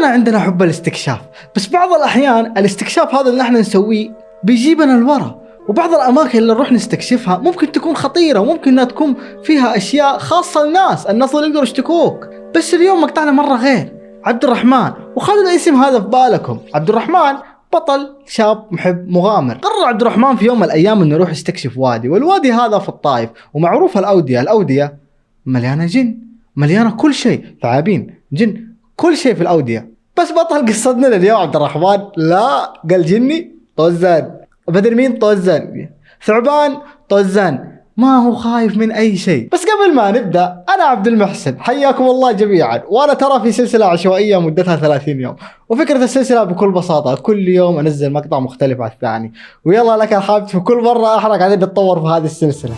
كلنا عندنا حب الاستكشاف، بس بعض الأحيان الاستكشاف هذا اللي احنا نسويه بيجيبنا لورا، وبعض الأماكن اللي نروح نستكشفها ممكن تكون خطيرة، وممكن إنها تكون فيها أشياء خاصة للناس اللي يقدروا يشتكوك. بس اليوم مقطعنا مرة غير. عبد الرحمن، وخلوا الاسم هذا في بالكم، عبد الرحمن بطل شاب محب مغامر. قرر عبد الرحمن في يوم من الأيام إنه يروح يستكشف وادي، والوادي هذا في الطائف، ومعروف الأودية مليانة جن، مليانة كل شيء، ثعابين، جن، كل شيء في الأودية. بس بطل قصتنا لليوم عبد الرحمن لا قال جني طوزان، بدل مين طوزان، ثعبان طوزان، ما هو خايف من أي شيء. بس قبل ما نبدأ، أنا عبد المحسن، حياكم الله جميعا. وأنا ترى في سلسلة عشوائية مدتها 30 يوم، وفكرة السلسلة بكل بساطة كل يوم أنزل مقطع مختلف عن الثاني، ويلا لك الحمد في كل مرة احنا قاعدين نتطور في هذه السلسلة.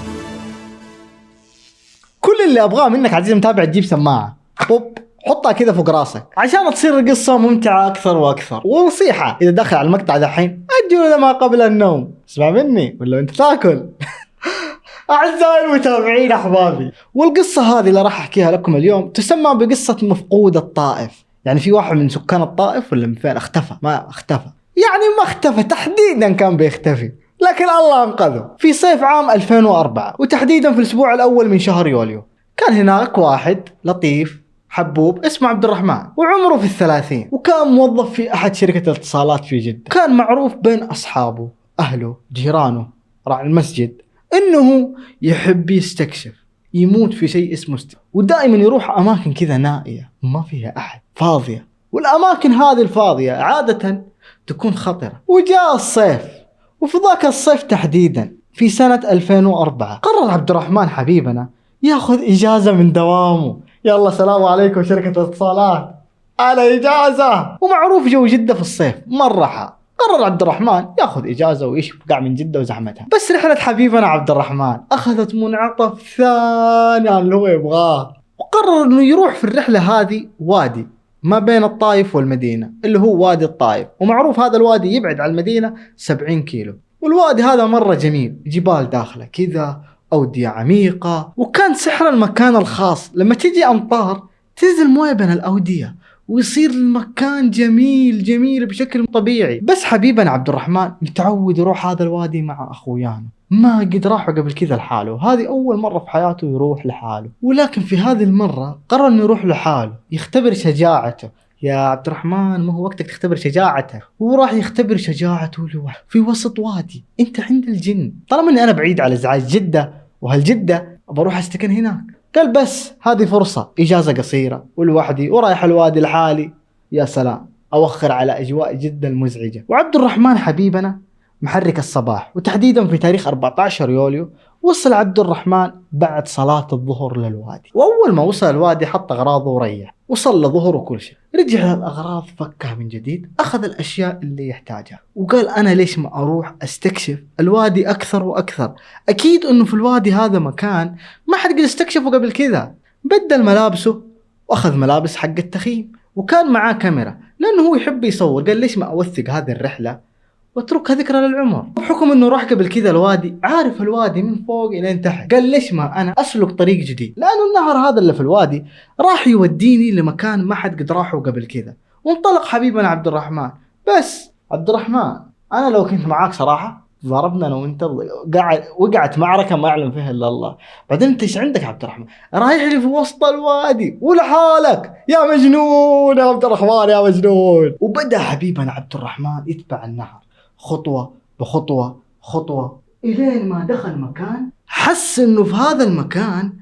كل اللي أبغاه منك عزيزي المتابع تجيب سماعة بوب، حطها كذا فوق راسك عشان تصير القصة ممتعة أكثر وأكثر. ونصيحة، إذا دخل على المقطع دحين أجل ما قبل النوم، اسمع مني ولا أنت تاكل. أعزائي المتابعين أحبابي، والقصة هذه اللي راح أحكيها لكم اليوم تسمى بقصة مفقود الطائف. يعني في واحد من سكان الطائف ولا من فين اختفى، ما اختفى تحديدا، كان بيختفي لكن الله أنقذه في صيف عام 2004، وتحديدا في الأسبوع الأول من شهر يوليو. كان هناك واحد لطيف حبوب اسمه عبد الرحمن، وعمره في 30، وكان موظف في أحد شركة الاتصالات في جدة. كان معروف بين أصحابه، أهله، جيرانه، راعي المسجد، إنه يحب يستكشف، يموت في شيء اسمه ودائما يروح أماكن كذا نائية ما فيها أحد، فاضية، والأماكن هذه الفاضية عادة تكون خطرة. وجاء الصيف، وفي ذاك الصيف تحديدا في سنة 2004 قرر عبد الرحمن حبيبنا ياخذ إجازة من دوامه. يلا سلام عليكم شركة الاتصالات، على إجازة. ومعروف جو جدة في الصيف مرة حار. قرر عبد الرحمن ياخذ إجازة ويشبع من جدة وزحمتها. بس رحلة حبيبنا عبد الرحمن أخذت منعطف ثاني عن اللي هو يبغاه، وقرر إنه يروح في الرحلة هذه وادي ما بين الطائف والمدينة، اللي هو وادي الطائف. ومعروف هذا الوادي يبعد عن المدينة 70 كيلو، والوادي هذا مرة جميل، جبال داخله كذا، أودية عميقة، وكان سحر المكان الخاص لما تجي أمطار تنزل موية بين الأودية ويصير المكان جميل بشكل طبيعي. بس حبيبنا عبد الرحمن متعود يروح هذا الوادي مع أخويانه، ما قد راحوا قبل كذا لحاله، هذه أول مرة في حياته يروح لحاله. ولكن في هذه المرة قرر إنه يروح لحاله يختبر شجاعته. يا عبد الرحمن ما هو وقتك تختبر شجاعته، وراح يختبر شجاعته لوحده في وسط وادي. انت عند الجن، طالما اني انا بعيد على ازعاج جدة وهالجدة بروح استكن هناك. قال بس هذه فرصة، اجازة قصيرة ولوحدي ورايح الوادي لحالي، يا سلام اوخر على اجواء جدا المزعجة. وعبد الرحمن حبيبنا محرك الصباح، وتحديدا في تاريخ 14 يوليو وصل عبد الرحمن بعد صلاة الظهر للوادي. وأول ما وصل الوادي حط أغراضه وريح، وصلى ظهر وكل شيء، رجع للأغراض فكها من جديد، أخذ الأشياء اللي يحتاجها، وقال أنا ليش ما أروح أستكشف الوادي أكثر وأكثر، أكيد أنه في الوادي هذا مكان ما حد قد استكشفه قبل كذا. بدل ملابسه وأخذ ملابس حق التخييم، وكان معاه كاميرا لأنه هو يحب يصور. قال ليش ما أوثق هذه الرحلة واتركها ذكرى للعمر، بحكم انه راح قبل كذا الوادي، عارف الوادي من فوق الى تحت. قال ليش ما انا اسلك طريق جديد، لانه النهر هذا اللي في الوادي راح يوديني لمكان ما حد قد راحه قبل كذا. وانطلق حبيبنا عبد الرحمن. بس عبد الرحمن، انا لو كنت معاك صراحة ضربنا انا وانت، وقعت معركة ما يعلم فيها الا الله. بعدين انت ايش عندك عبد الرحمن، رايح لي في وسط الوادي ولحالك، يا مجنون يا عبد الرحمن يا مجنون. وبدأ حبيبنا عبد الرحمن يتبع النهر خطوة بخطوة إلين ما دخل مكان حس إنه في هذا المكان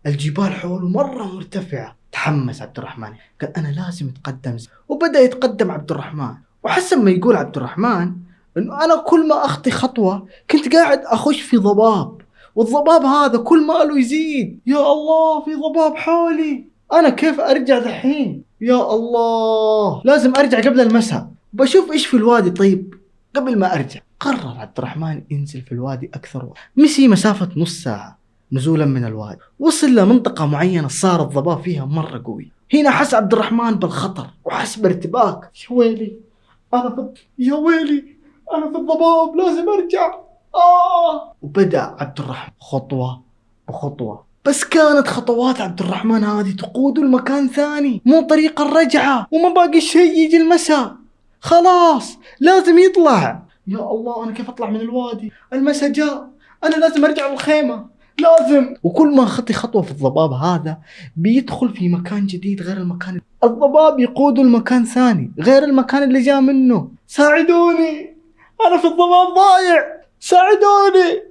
الجبال حوله مرة مرتفعة. تحمس عبد الرحمن، قال أنا لازم أتقدم. وبدأ يتقدم عبد الرحمن، وحسن ما يقول عبد الرحمن إنه أنا كل ما أخطي خطوة كنت قاعد أخش في ضباب، والضباب هذا كل ما له يزيد. يا الله في ضباب حولي، أنا كيف أرجع دحين؟ يا الله لازم أرجع قبل المساء، بشوف إيش في الوادي. طيب قبل ما أرجع قرر عبد الرحمن ينزل في الوادي أكثر. مشي مسافة نص ساعة نزولا من الوادي، وصل لمنطقة معينة صار الضباب فيها مرة قوي. هنا حس عبد الرحمن بالخطر وحس بارتباك. يا ويلي أنا في الضباب، لازم أرجع. وبدأ عبد الرحمن خطوة بخطوة بس كانت خطوات عبد الرحمن هذه تقود المكان ثاني، مو طريق الرجعة، وما باقي شيء يجي المساء، خلاص لازم يطلع. يا الله أنا كيف أطلع من الوادي؟ المساء جاء، أنا لازم أرجع للخيمة، لازم. وكل ما خطي خطوة في الضباب هذا بيدخل في مكان جديد غير المكان. الضباب يقود المكان ثاني غير المكان اللي جاء منه. ساعدوني، أنا في الضباب ضايع، ساعدوني،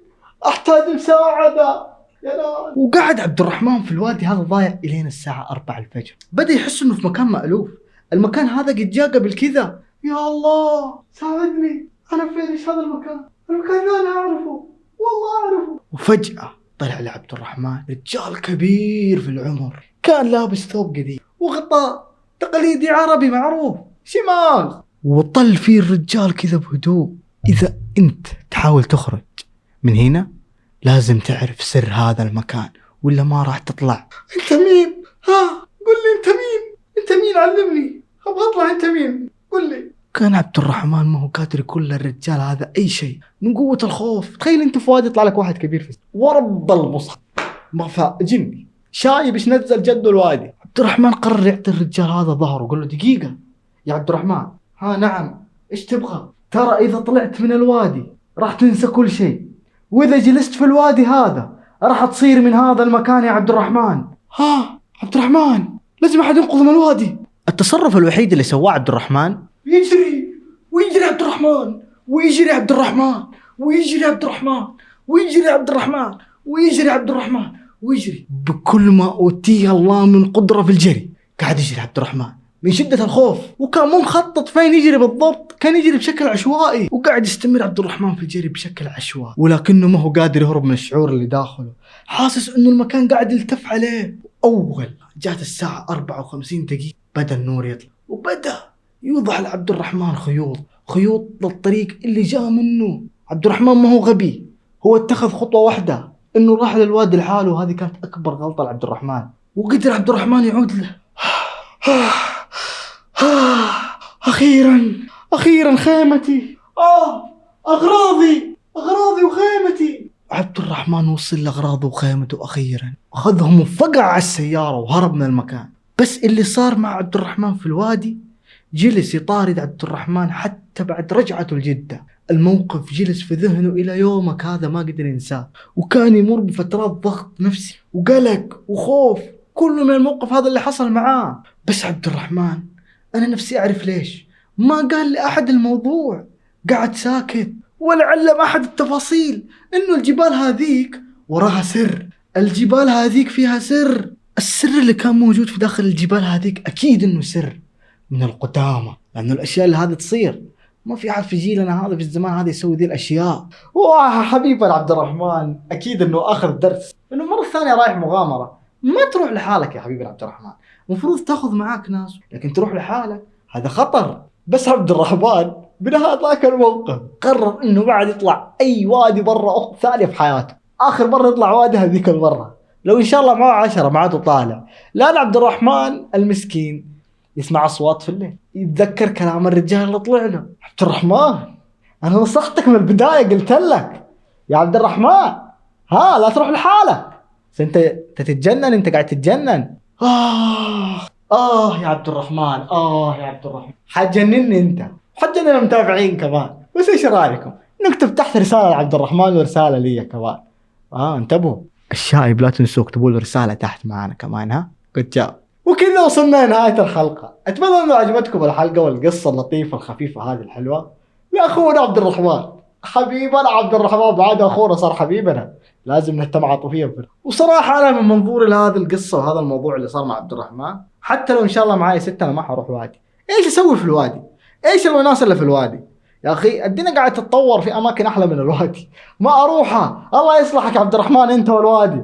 أحتاج مساعدة يا ناس. وقعد عبد الرحمن في الوادي هذا ضايع إلين الساعة 4 الفجر. بدأ يحس إنه في مكان مألوف، المكان هذا قد جاء قبل كذا. يا الله ساعدني، أنا فين؟ إيش هذا المكان؟ المكان ذا أنا أعرفه، والله أعرفه. وفجأة طلع لعبد الرحمن رجال كبير في العمر، كان لابس ثوب قديم وغطاء تقليدي عربي معروف شماغ، وطل فيه الرجال كذا بهدوء. إذا أنت تحاول تخرج من هنا لازم تعرف سر هذا المكان ولا ما راح تطلع. أنت مين؟ ها قل لي أنت مين؟ أنت مين؟ علمني، أبغى أطلع. أنت مين؟ قل لي. كان عبد الرحمن ما هو قادر يقول للرجال هذا أي شيء من قوة الخوف. تخيل أنت في وادي يطلع لك واحد كبير في ورب المصحف مغفى جني شايب إيش نزل جده الوادي. عبد الرحمن قرر يعطي الرجال هذا ظهره وقال له دقيقة يا عبد الرحمن. ها نعم، إيش تبغى؟ ترى إذا طلعت من الوادي راح تنسى كل شيء، وإذا جلست في الوادي هذا راح تصير من هذا المكان يا عبد الرحمن. ها عبد الرحمن لازم أحد ينقذ من الوادي. التصرف الوحيد اللي سواه عبد الرحمن يجري ويجري عبد الرحمن، ويجري عبد الرحمن، ويجري عبد الرحمن، ويجري عبد الرحمن، ويجري عبد الرحمن، ويجري بكل ما أوتيه الله من قدرة في الجري. قاعد يجري عبد الرحمن من شدة الخوف، وكان مو مخطط فين يجري بالضبط، كان يجري بشكل عشوائي. وقاعد يستمر عبد الرحمن في الجري بشكل عشوائي، ولكنه ما هو قادر يهرب من الشعور اللي داخله، حاسس انه المكان قاعد يلتف عليه. اول جات الساعة 54 دقيقة بدأ النور يطلع، وبدأ يوضح لعبد الرحمن خيوط للطريق اللي جاء منه. عبد الرحمن ما هو غبي، هو اتخذ خطوة واحدة انه راح للوادي لحاله، وهذه كانت اكبر غلطة لعبد الرحمن. وقدر عبد الرحمن يعود له. أخيرا خيمتي، أغراضي وخيمتي. عبد الرحمن وصل لأغراضه وخيمته أخيرا، أخذهم وفقع على السيارة وهرب من المكان. بس اللي صار مع عبد الرحمن في الوادي جلس يطارد عبد الرحمن حتى بعد رجعته لجدة. الموقف جلس في ذهنه إلى يومك هذا ما قدر ينساه، وكان يمر بفترات ضغط نفسي وقلق وخوف كله من الموقف هذا اللي حصل معاه. بس عبد الرحمن أنا نفسي أعرف ليش ما قال لأحد الموضوع، قاعد ساكت ولا علم أحد التفاصيل، إنه الجبال هذيك وراها سر، الجبال هذيك فيها سر. السر اللي كان موجود في داخل الجبال هذيك أكيد إنه سر من القدامى، لأنه الأشياء اللي هذه تصير ما في أحد في جيلنا هذا في الزمان هذا يسوي ذي الأشياء. حبيبي عبد الرحمن أكيد إنه أخذ درس، إنه مرة ثانية رايح مغامرة، ما تروح لحالك يا حبيبي عبد الرحمن، مفروض تاخذ معاك ناس، لكن تروح لحالك هذا خطر. بس عبد الرحمن بنهاية ذاك الموقف قرر إنه بعد يطلع أي وادي برا ثانية في حياته، آخر مرة يطلع وادي هذيك المرة لو إن شاء الله معه 10 معاته طالع. لأن عبد الرحمن المسكين يسمع أصوات في الليل، يتذكر كلام الرجال اللي طلع له. عبد الرحمن أنا نصحتك من البداية، قلت لك يا عبد الرحمن ها لا تروح لحالك، أنت تتجنن، أنت قاعد تتجنن. يا عبد الرحمن، يا عبد الرحمن حجنني أنت، حجنن المتابعين كمان. بس إيش رأيكم نكتب تحت رسالة لعبد الرحمن ورسالة لي كمان؟ انتبهوا الشايب لا تنسوا اكتبوا له رسالة تحت معنا كمان. ها قد جاء. وكذا وصلنا لنهاية الحلقة، أتمنى أنه عجبتكم الحلقة والقصة اللطيفة الخفيفة هذه الحلوة لأخونا عبد الرحمن. حبيبنا عبد الرحمن بعد أخونا صار حبيبنا، لازم نهتم عاطفيا. وصراحة أنا من منظوري لهذه القصة وهذا الموضوع اللي صار مع عبد الرحمن، حتى لو إن شاء الله معايا 6 أنا ما حروح وادي. إيش أسوي في الوادي؟ إيش الوناسة اللي في الوادي؟ يا أخي الدنيا قاعد تتطور في أماكن أحلى من الوادي، ما أروحها. الله يصلحك عبد الرحمن أنت والوادي.